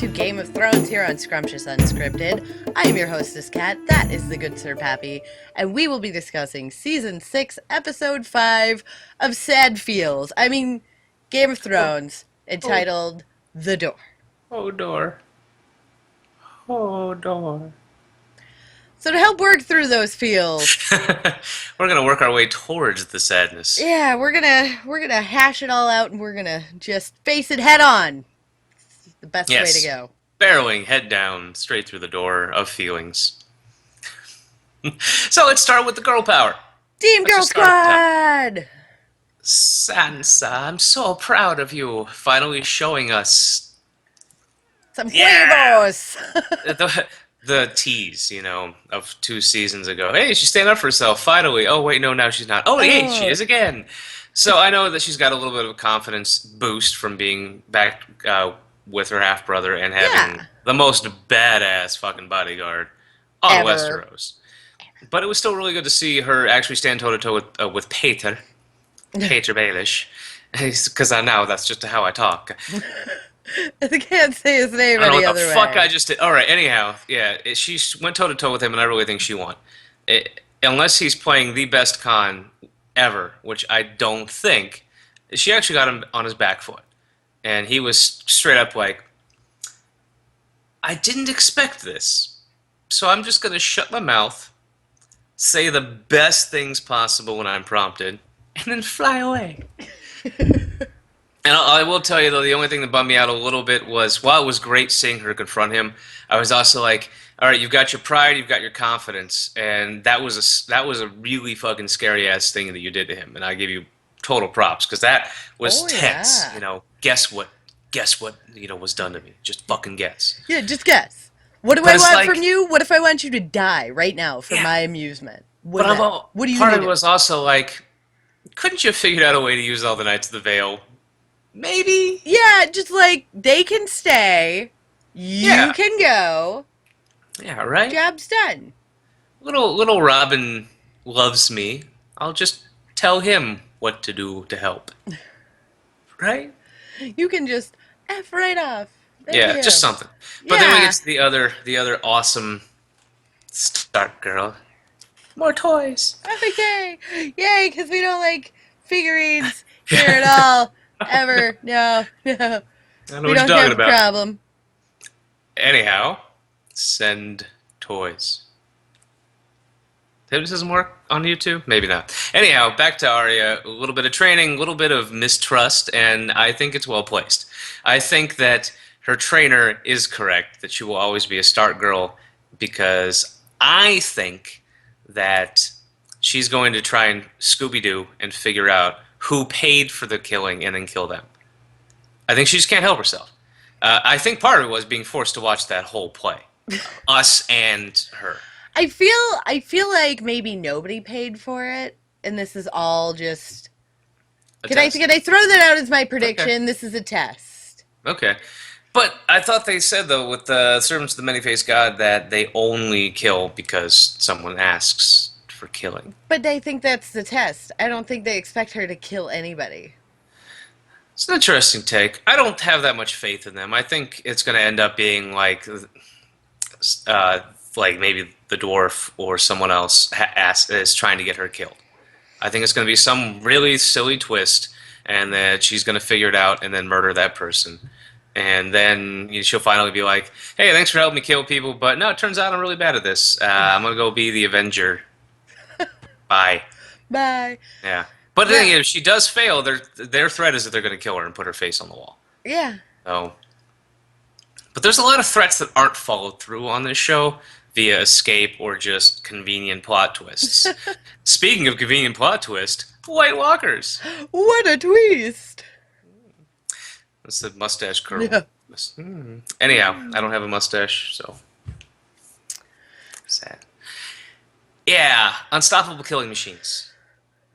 to Game of Thrones here on Scrumptious Unscripted. I am your hostess, Kat. That is the good Sir Pappy. And we will be discussing Season 6, Episode 5 of Game of Thrones, entitled The Door. Oh, door. Oh, door. So to help work through those feels, We're gonna work our way towards the sadness. yeah, we're gonna hash it all out and we're gonna just face it head on. It's the best way to go. Barreling head down straight through the door of feelings. So let's start with the girl power. Team Let's Girl just start Squad! with Sansa, I'm so proud of you. Finally showing us Some Yeah! huevos! the tease, of 2 seasons ago. Hey, she's standing up for herself, finally. Oh, wait, no, now she's not. Oh, hey, she is again. So I know that she's got a little bit of a confidence boost from being back with her half-brother and having the most badass fucking bodyguard on Ever. Westeros. But it was still really good to see her actually stand toe-to-toe with Peter Baelish. Because I know that's just how I talk. I can't say his name I don't any know what other the way. fuck I just did. All right, anyhow, she went toe-to-toe with him, and I really think she won. Unless he's playing the best con ever, which I don't think, she actually got him on his back foot. And he was straight up like, I didn't expect this, so I'm just going to shut my mouth, say the best things possible when I'm prompted, and then fly away. And I will tell you, though, the only thing that bummed me out a little bit was, while it was great seeing her confront him, I was also like, all right, you've got your pride, you've got your confidence, and that was a really fucking scary-ass thing that you did to him, and I give you total props, because that was tense. Yeah. Guess what was done to me. Just fucking guess. Yeah, just guess. What do But I it's want like- from you? What if I want you to die right now for my amusement? What do you part need of it was also like, couldn't you have figured out a way to use all the Knights of the Vale? Maybe? Yeah, just like, they can stay, you can go, Yeah, right? job's done. Little Robin loves me. I'll just tell him what to do to help. Right? You can just F right off. Thank Yeah, you. just something. But then we Yeah. get to the other awesome Stark girl. More toys. Okay. Yay, because we don't like figurines here at all. Ever. No. I know We what don't you're have talking a about. problem. Anyhow, send toys. This doesn't work on YouTube? Maybe not. Anyhow, back to Arya. A little bit of training, a little bit of mistrust, and I think it's well placed. I think that her trainer is correct, that she will always be a Stark girl, because I think that she's going to try and Scooby-Doo and figure out who paid for the killing and then kill them. I think she just can't help herself. I think part of it was being forced to watch that whole play. Us and her. I feel like maybe nobody paid for it, and this is all just. Can I throw that out as my prediction? Okay. This is a test. Okay. But I thought they said, though, with the servants of the many-faced god, that they only kill because someone asks for killing. But I think that's the test. I don't think they expect her to kill anybody. It's an interesting take. I don't have that much faith in them. I think it's going to end up being like maybe the dwarf or someone else is trying to get her killed. I think it's going to be some really silly twist, and that she's going to figure it out and then murder that person. And then she'll finally be like, hey, thanks for helping me kill people, but no, it turns out I'm really bad at this. I'm going to go be the Avenger. Bye. Bye. Yeah. But the thing is, if she does fail, their threat is that they're going to kill her and put her face on the wall. Yeah. So, but there's a lot of threats that aren't followed through on this show via escape or just convenient plot twists. Speaking of convenient plot twist, White Walkers. What a twist! That's the mustache curl. Yeah. Anyhow, I don't have a mustache, so sad. Yeah, unstoppable killing machines.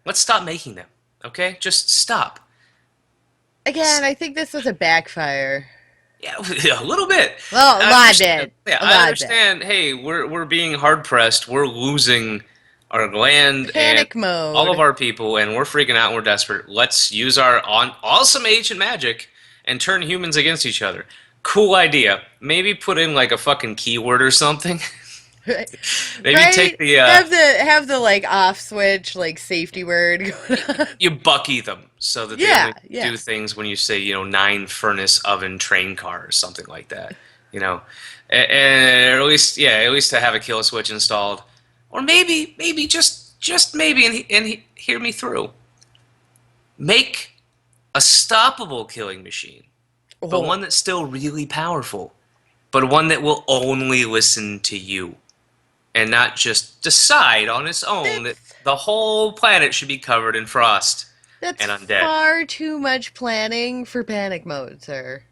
Let's stop making them, okay? Just stop. Again, I think this was a backfire. Yeah, a little bit. Well, a lot bit. Yeah, A I lot understand. Hey, we're being hard pressed. We're losing our land Panic and mode. all of our people, and we're freaking out. And we're desperate. Let's use our awesome ancient magic and turn humans against each other. Cool idea. Maybe put in like a fucking keyword or something. Maybe take Right? the Have the like off switch, like safety word going on. you bucky them so that they Yeah, only yeah. do things when you say, nine furnace oven train car or something like that. You know, and at least to have a kill switch installed, or maybe just maybe, and hear me through. Make a stoppable killing machine, but Oh, one that's still really powerful, but one that will only listen to you and not just decide on its own that that's the whole planet should be covered in frost that's and undead. far too much planning for panic mode, sir.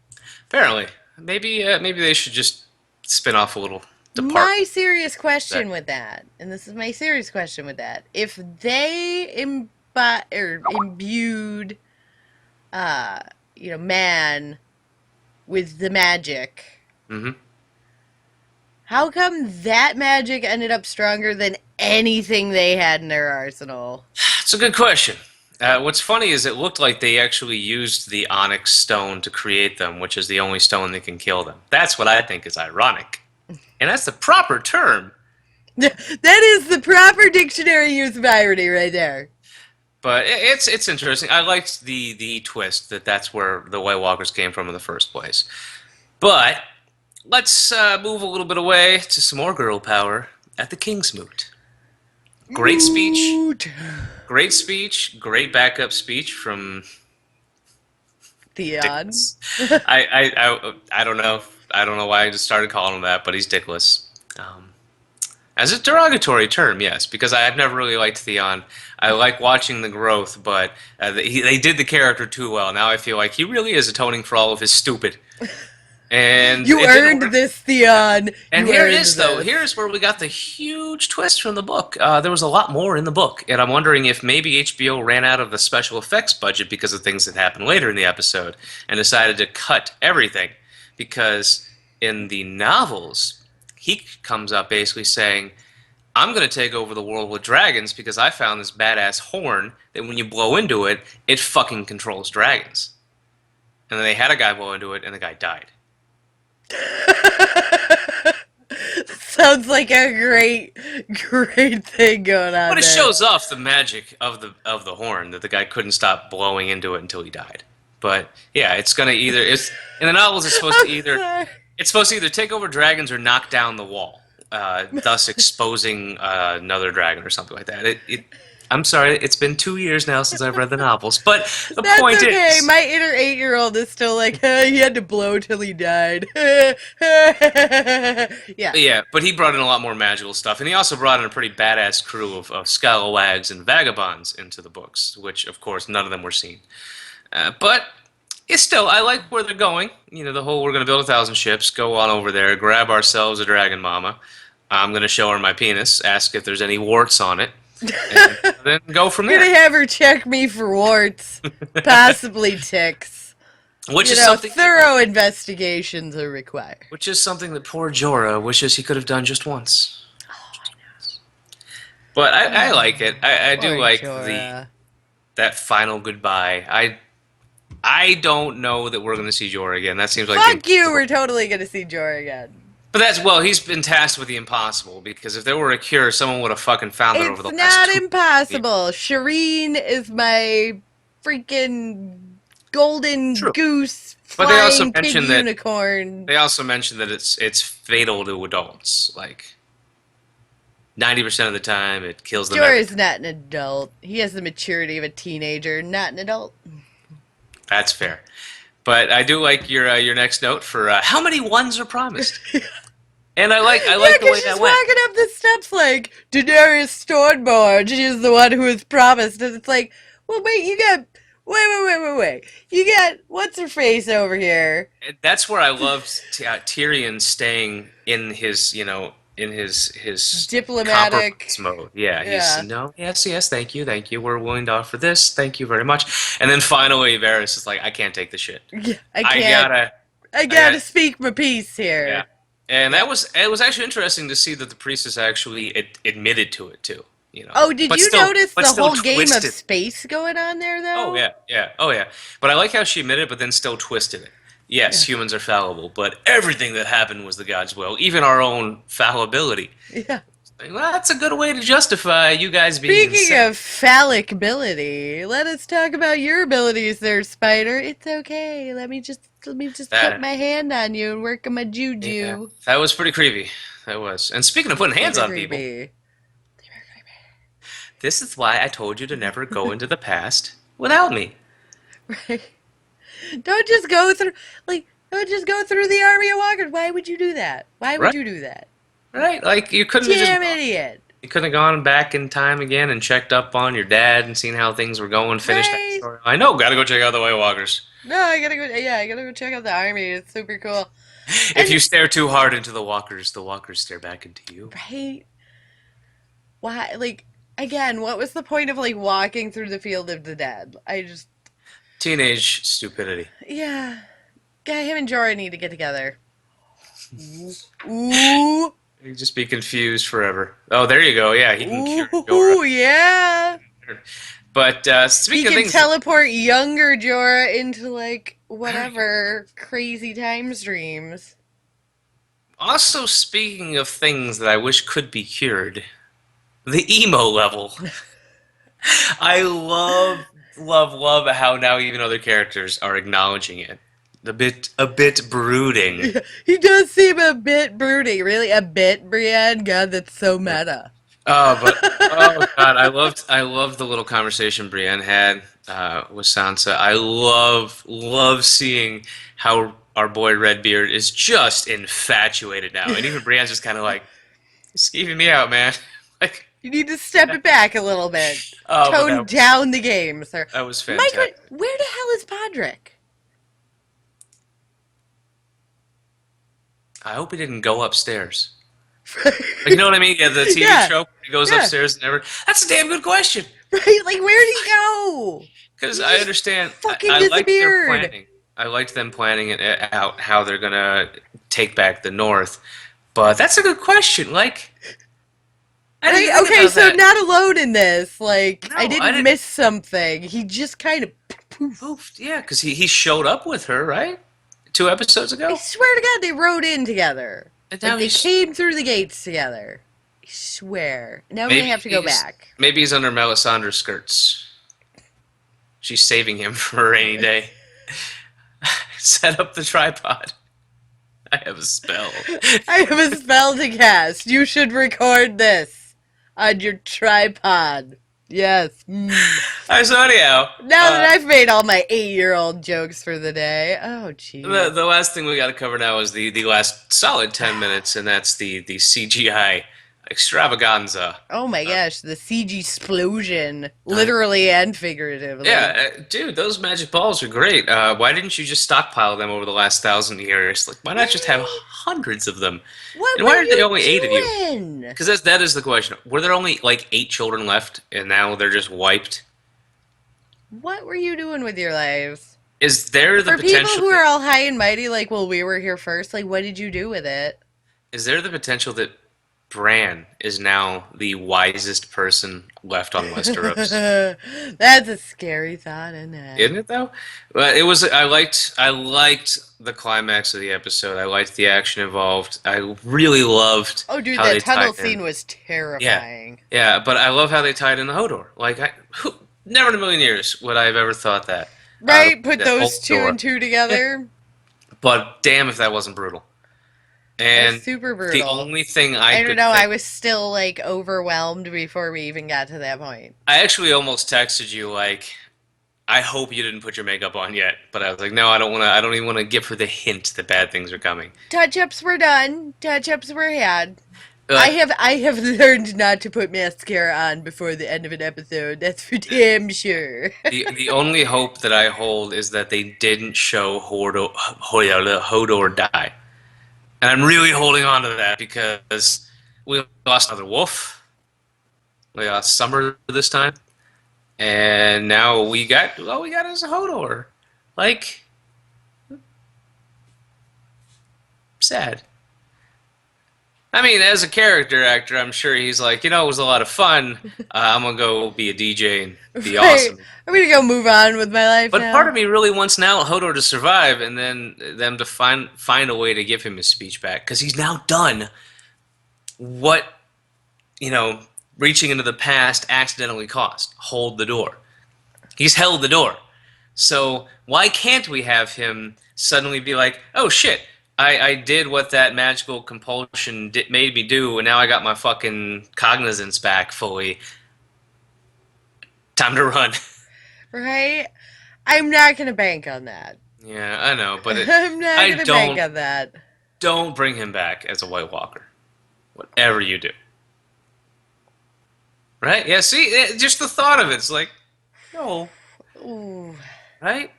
Apparently, maybe they should just spin off a little My department. serious That question with that, and this is my serious question with that, if they imbued, uh, man with the magic, hmm how come that magic ended up stronger than anything they had in their arsenal? It's a good question. What's funny is it looked like they actually used the onyx stone to create them, which is the only stone that can kill them. That's what I think is ironic, and that's the proper term. That is the proper dictionary use of irony right there. But it's interesting. I liked the twist that that's where the White Walkers came from in the first place. But let's move a little bit away to some more girl power at the King's Moot. Great speech, Moot. great speech, great backup speech from Theon. Dickless. I don't know. I don't know why I just started calling him that, but he's Dickless. As a derogatory term, yes, because I've never really liked Theon. I like watching the growth, but they did the character too well. Now I feel like he really is atoning for all of his stupid. And You it didn't earned work. this, Theon. And You here it earned is, though. this. Here's where we got the huge twist from the book. There was a lot more in the book, and I'm wondering if maybe HBO ran out of the special effects budget because of things that happened later in the episode and decided to cut everything. Because in the novels, he comes up basically saying, I'm going to take over the world with dragons because I found this badass horn that when you blow into it, it fucking controls dragons. And then they had a guy blow into it, and the guy died. Sounds like a great thing going on But it there. shows off the magic of the horn that the guy couldn't stop blowing into it until he died. But yeah, it's in the novels Sorry. it's supposed to either take over dragons or knock down the wall, thus exposing another dragon or something like that. I'm sorry, it's been 2 years now since I've read the novels, but the That's point okay. is, My inner 8-year-old is still like, he had to blow till he died. Yeah. yeah, but he brought in a lot more magical stuff, and he also brought in a pretty badass crew of scalawags and vagabonds into the books, which of course none of them were seen. But it's still, I like where they're going. The whole we're going to build 1,000 ships, go on over there, grab ourselves a dragon mama. I'm going to show her my penis, ask if there's any warts on it, and then go from Gonna there. have her check me for warts, possibly ticks. Which is something, Thorough investigations are required. which is something that poor Jorah wishes he could have done just once. But I like it. I do Poor like Jorah. that final goodbye. I don't know that we're going to see Jorah again. That seems like Fuck you, we're totally gonna see Jorah again. But he's been tasked with the impossible because if there were a cure, someone would have fucking found it over It's the last not 2 years. impossible. Shireen is my freaking golden True. goose But they also flying pig mentioned that unicorn. they also mentioned that it's fatal to adults. Like 90% of the time, it kills them. Jorah's not an adult. He has the maturity of a teenager, not an adult. That's fair. But I do like your next note for how many ones are promised. And I like the way she's that went. walking up the steps like Daenerys Stormborn. She's the one who was promised, and it's like, well, wait, you got wait. You got what's her face over here? That's where I loved Tyrion staying in his in his Diplomatic compromise mode. Yeah, Yeah. he's no, yes, thank you. We're willing to offer this. Thank you very much. And then finally, Varys is like, I can't take the shit. Yeah, I can't. gotta, I gotta gotta- speak my piece here. yeah. And it was actually interesting to see that the priestess actually admitted to it too. Oh, did But you still- notice but the still whole game of twisted. space going on there, though? Oh yeah. But I like how she admitted, but then still twisted it. Yes, Yeah. humans are fallible, but everything that happened was the God's will, even our own fallibility. Yeah. Like, well, that's a good way to justify you guys being Speaking insane. of phallic ability, let us talk about your abilities there, Spider. It's okay. Let me just put That, my hand on you and work on my yeah, juju. that was pretty creepy. That was. And speaking of putting hands Super on people, creepy. this is why I told you to never go into the past without me. Right? Don't just go through don't just go through the army of walkers. Why would you do that? Why would Right? you do that? Right? Like you couldn't have just Damn gone. idiot. You couldn't have gone back in time again and checked up on your dad and seen how things were going, finished that Right? story. I know, gotta go check out the White Walkers. No, I gotta go check out the army. It's super cool. If And you stare too hard into the Walkers stare back into you. right? Why again, what was the point of walking through the field of the dead? I just Teenage stupidity. yeah. Yeah, him and Jorah need to get together. Ooh. You'd just be confused forever. Oh, there you go. Yeah, he can cure Jorah. Ooh, yeah. But He speaking of can things, teleport younger Jorah into whatever crazy time streams. also speaking of things that I wish could be cured, the emo level. I love how now even other characters are acknowledging it. A bit brooding. Yeah, he does seem a bit broody, really a bit, Brienne. God, that's so meta. Oh god, I loved the little conversation Brienne had with Sansa. I love seeing how our boy Redbeard is just infatuated now, and even Brienne's just kind of like, "It's skeeving me out, man." Like, You need to step it back a little bit. oh, but Tone down the game, sir. that was Mike, fantastic. where the hell is Podrick? I hope he didn't go upstairs. Like, you know what I mean? Yeah, the TV Yeah, show he goes yeah. upstairs and never. That's a damn good question. Right? Like, where'd he go? Because He I just understand. fucking I liked their disappeared. planning. I liked them planning it out how they're gonna take back the North. But that's a good question. Like, I didn't Right? think Okay, about so that. not alone in this. Like, I No, I didn't didn't. miss something. He just kind of poof. Oof, yeah, because he showed up with her, right? 2 episodes I ago, swear to God, they rode in together. and Like, now they he's came through the gates together. I swear. Now we maybe have to go he's back. maybe he's under Melisandre's skirts. She's saving him for a rainy day. Set up the tripod. I have a spell. I have a spell to cast. You should record this on your tripod. Yes. All right, so anyhow, Now that I've made all my 8-year-old jokes for the day. Oh, the jeez. the last thing we got to cover now is the last solid 10 minutes, and that's the CGI extravaganza. Oh my gosh, the CG explosion, I, literally and figuratively. yeah, dude, those magic balls are great. Why didn't you just stockpile them over the last 1,000 years? Like, why not just have Right? hundreds of them? What And were why are there you only 8 of you? doing? Because that is the question. Were there only like 8 children left, and now they're just wiped? What were you doing with your lives? Is there the For people potential who that are all high and mighty, like, well, we were here first, like, what did you do with it? is there the potential that Bran is now the wisest person left on Westeros? That's a scary thought, isn't it? Isn't it though? But it was. I liked the climax of the episode. I liked the action involved. I really loved Oh, dude, how that they tunnel tied in. scene was Yeah, terrifying. yeah. But I love how they tied in the Hodor. Like, never in a million years would I have ever thought that. Right? Put The those two Hodor. and two Yeah. together. But damn, if that wasn't brutal. That's And super the brutal. only thing I I don't could know, I think, was still, like, overwhelmed before we even got to that point. I actually almost texted you like, I hope you didn't put your makeup on yet. But I was like, no, I don't want to. I don't even want to give her the hint that bad things are coming. Touch-ups were done. Touch-ups were had. I Like, have I have learned not to put mascara on before the end of an episode. That's for damn sure. the only hope that I hold is that they didn't show Hodor die, and I'm really holding on to that because we lost another wolf. We lost Summer this time, and now we got us a Hodor. Like, sad. I mean, as a character actor, I'm sure he's like, it was a lot of fun. I'm gonna go be a DJ and be Right. awesome. I'm gonna go move on with my life But part now. of me really wants now Hodor to survive, and then them to find a way to give him his speech back, because he's now done what you know reaching into the past accidentally caused. Hold the door. He's held the door. So why can't we have him suddenly be like, oh shit, I did what that magical compulsion made me do, and now I got my fucking cognizance back fully. Time to run. Right? I'm not gonna bank on that. Yeah, I know, but I'm not I gonna bank don't on that. don't bring him back as a White Walker. Whatever you do. Right? Yeah, see, just the thought of it's like, no. Ooh. Right?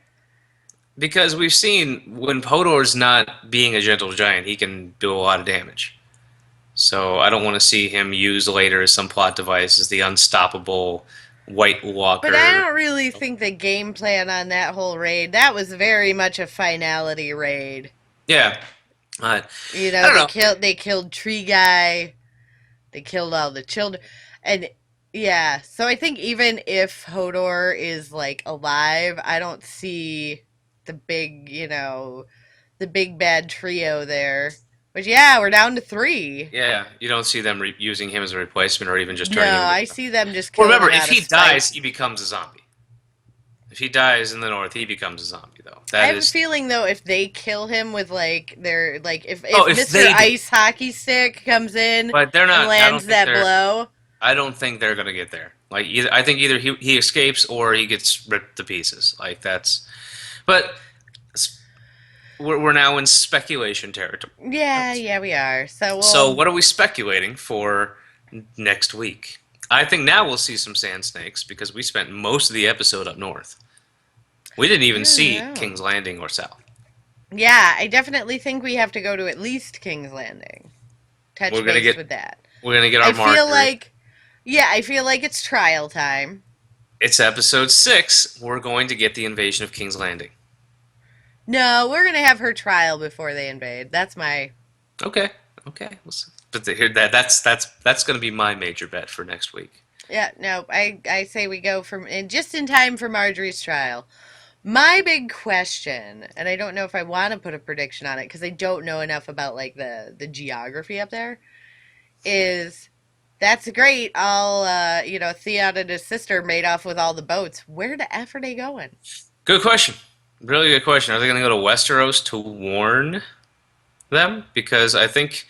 Because we've seen when Hodor's not being a gentle giant, he can do a lot of damage. So I don't want to see him used later as some plot device as the unstoppable White But I Walker. don't really think the game plan on that whole raid, that was very much a finality raid. Yeah. I You I know, don't know. they killed Tree Guy, they killed all the children, and yeah. So I think even if Hodor is like alive, I don't see the big, the big bad trio there. But yeah, we're down to three. Yeah, you don't see them using him as a replacement or even just No, turning him into. I see them just Well, killing remember, him if out of he spite. dies, he becomes a zombie. If he dies in the north, he becomes a zombie, though. I That have a is. feeling though, if they kill him with like their like Oh, if if Mr. they do, Ice Hockey Stick comes in but they're and not. I don't lands think that they're. blow, I don't think they're gonna get there. Like either, I think either he escapes or he gets ripped to pieces. Like that's. But we're now in speculation territory. yeah, yeah, we are. So So we'll. what are we speculating for next week? I think now we'll see some sand snakes because we spent most of the episode up north. We didn't I even don't see know. King's Landing or South. Yeah, I definitely think we have to go to at least King's Landing. We're Touch gonna base get with that. we're gonna get our I feel marker. like, yeah, I feel like it's trial time. It's episode 6. We're going to get the invasion of King's Landing. No, we're gonna have her trial before they invade. That's my. Okay, okay. But that's going to be my major bet for next week. Yeah, no, I say we go from and just in time for Marjorie's trial. My big question, and I don't know if I want to put a prediction on it because I don't know enough about like the geography up there, is that's great. All Theon and his sister made off with all the boats. Where the F are they going? Good question. Really good question. Are they going to go to Westeros to warn them? Because I think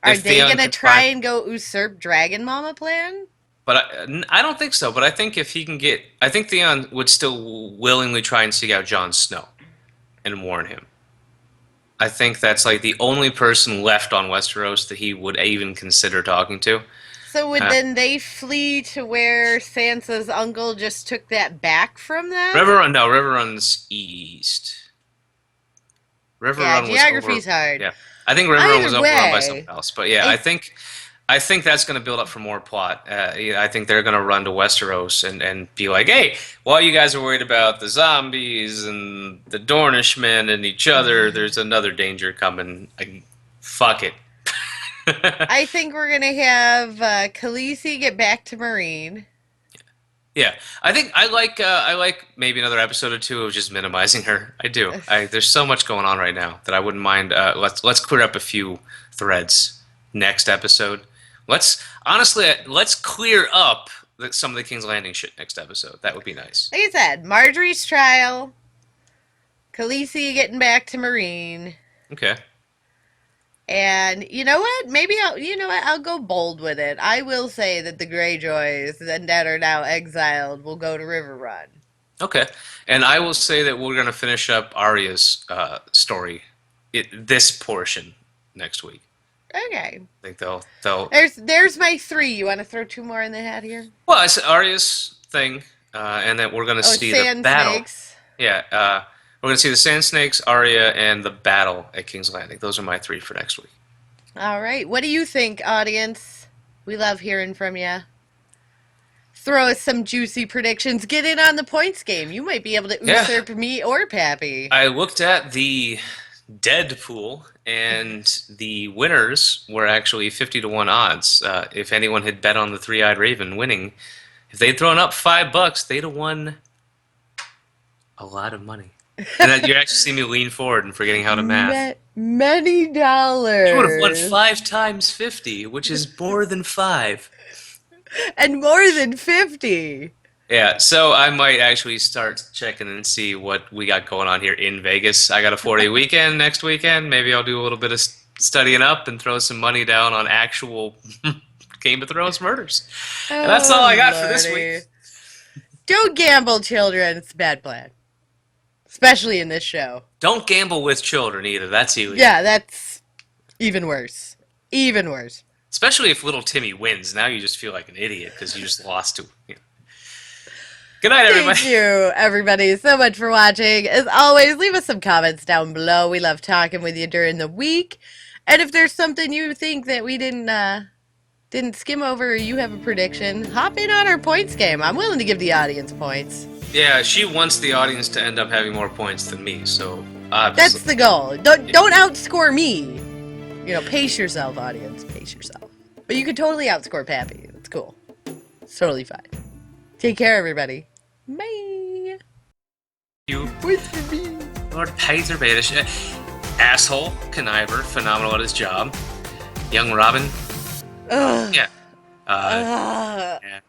Are if they Theon gonna can try find, and go usurp Dragon Mama plan? but I don't think so. But I think if he can get, I think Theon would still willingly try and seek out Jon Snow and warn him. I think that's like the only person left on Westeros that he would even consider talking to. So would Uh, then they flee to where Sansa's uncle just took that back from them? River Run, no, River Run's east. River Yeah, Run was over. geography's hard. Yeah, I think River Run was Either overrun by someone way, else. But yeah, I I think that's going to build up for more plot. Yeah, I think they're going to run to Westeros and be like, hey, while you guys are worried about the zombies and the Dornishmen and each other, there's another danger coming. Fuck it. I think we're gonna have Khaleesi get back to Marine. Yeah, I think I like maybe another episode or two of just minimizing her. I do. There's so much going on right now that I wouldn't mind. Let's clear up a few threads next episode. Let's clear up some of the King's Landing shit next episode. That would be nice. Like I said, Marjorie's trial, Khaleesi getting back to Marine, Okay. and you know what? Maybe I'll go bold with it. I will say that the Greyjoys that are now exiled will go to River Run. Okay. And I will say that we're gonna finish up Arya's story, this portion next week. Okay. I think they'll There's my three. You want to throw two more in the hat here? well, it's Arya's thing, and then we're gonna Oh, see the sand battle. snakes. Yeah, we're going to see the Sand Snakes, Arya, and the battle at King's Landing. Those are my 3 for next week. All right. What do you think, audience? We love hearing from you. Throw us some juicy predictions. Get in on the points game. You might be able to Yeah, usurp me or Pappy. I looked at the Deadpool, and the winners were actually 50-1 odds. If anyone had bet on the three-eyed raven winning, if they'd thrown up $5, they'd have won a lot of money. And you actually see me lean forward and forgetting how to math. Many You would have won dollars. 5 times 50, which is more than 5. And more than 50. Yeah, so I might actually start checking and see what we got going on here in Vegas. I got a 4-day weekend next weekend. Maybe I'll do a little bit of studying up and throw some money down on actual Game of Thrones murders. And that's all I got for this week. Don't gamble, children. It's a bad plan. Especially in this show. Don't gamble with children either. That's illegal. Yeah, that's even worse. Even worse. Especially if little Timmy wins. Now you just feel like an idiot because you just lost to. Good night, everybody. Thank you, everybody, so much for watching. As always, leave us some comments down below. We love talking with you during the week. And if there's something you think that we didn't skim over, or you have a prediction, hop in on our points game. I'm willing to give the audience points. Yeah, she wants the audience to end up having more points than me, so obviously. That's the goal. Don't outscore me. You know, pace yourself, audience. Pace yourself. But you could totally outscore Pappy. It's cool. It's totally fine. Take care, everybody. Bye. You. Wait for me. Lord Pazer Baelish. Asshole, conniver, phenomenal at his job. Young Robin. Ugh. Yeah. Ugh. Yeah.